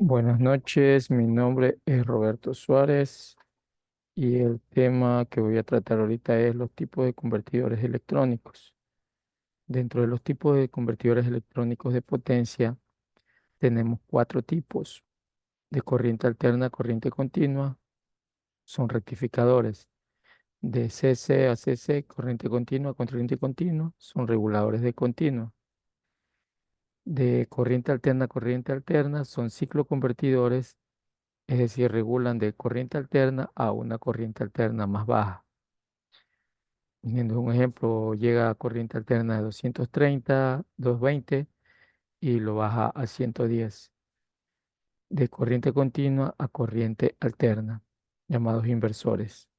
Buenas noches, mi nombre es Roberto Suárez y el tema que voy a tratar ahorita es los tipos de convertidores electrónicos. Dentro de los tipos de convertidores electrónicos de potencia tenemos cuatro tipos: de corriente alterna a corriente continua, son rectificadores; de CC a CC, corriente continua a corriente continua, son reguladores de continua; de corriente alterna a corriente alterna, son cicloconvertidores, es decir, regulan de corriente alterna a una corriente alterna más baja. Poniendo un ejemplo, llega a corriente alterna de 230, 220 y lo baja a 110. De corriente continua a corriente alterna, llamados inversores.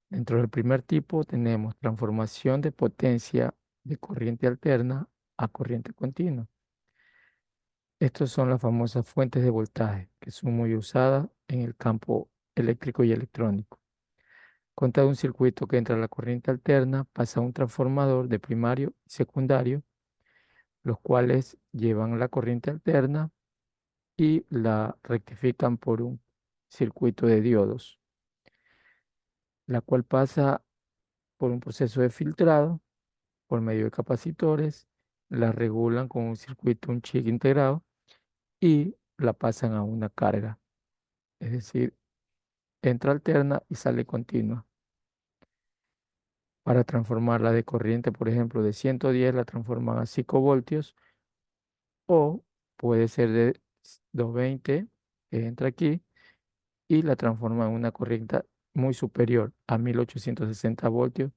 Dentro del primer tipo tenemos transformación de potencia de corriente alterna a corriente continua. Estos son las famosas fuentes de voltaje que son muy usadas en el campo eléctrico y electrónico. Consta de un circuito que entra a la corriente alterna, pasa a un transformador de primario y secundario, los cuales llevan la corriente alterna y la rectifican por un circuito de diodos, la cual pasa por un proceso de filtrado por medio de capacitores, la regulan con un circuito, un chip integrado, y la pasan a una carga, es decir, entra alterna y sale continua. Para transformarla de corriente, por ejemplo, de 110, la transforman a 5 voltios, o puede ser de 220, que entra aquí, y la transforma en una corriente muy superior a 1860 voltios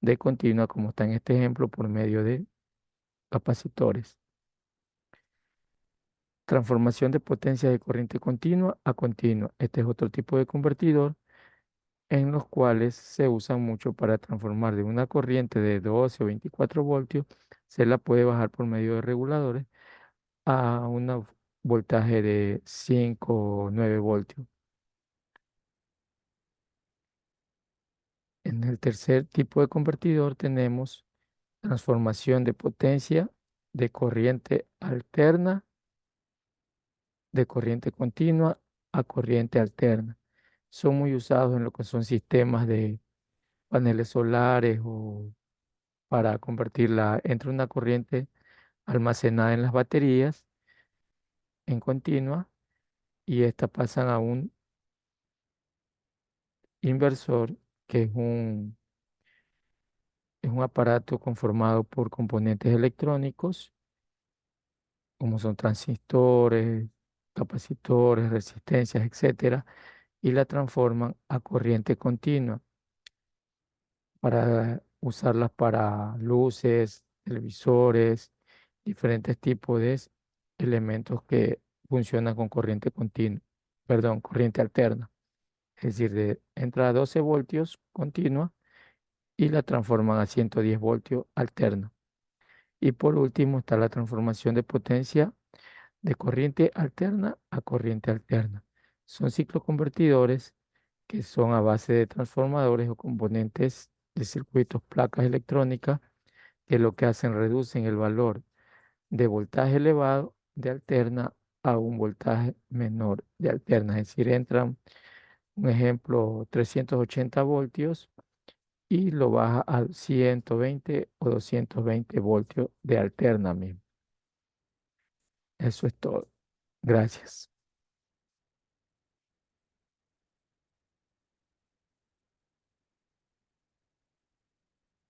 de continua, como está en este ejemplo, por medio de capacitores. Transformación de potencia de corriente continua a continua. Este es otro tipo de convertidor en los cuales se usan mucho para transformar de una corriente de 12 o 24 voltios, se la puede bajar por medio de reguladores a un voltaje de 5 o 9 voltios. En el tercer tipo de convertidor tenemos transformación de potencia de corriente alterna, de corriente continua a corriente alterna. Son muy usados en lo que son sistemas de paneles solares o para convertirla entre una corriente almacenada en las baterías en continua, y esta pasan a un inversor, que es un aparato conformado por componentes electrónicos, como son transistores, capacitores, resistencias, etcétera, y la transforman a corriente continua para usarlas para luces, televisores, diferentes tipos de elementos que funcionan con corriente continua, perdón, corriente alterna. Es decir, entra a 12 voltios continua y la transforman a 110 voltios alterna. Y por último está la transformación de potencia de corriente alterna a corriente alterna. Son cicloconvertidores que son a base de transformadores o componentes de circuitos, placas electrónicas, que lo que hacen, reducen el valor de voltaje elevado de alterna a un voltaje menor de alterna. Es decir, entran, un ejemplo, 380 voltios y lo baja a 120 o 220 voltios de alterna mismo. Eso es todo. Gracias.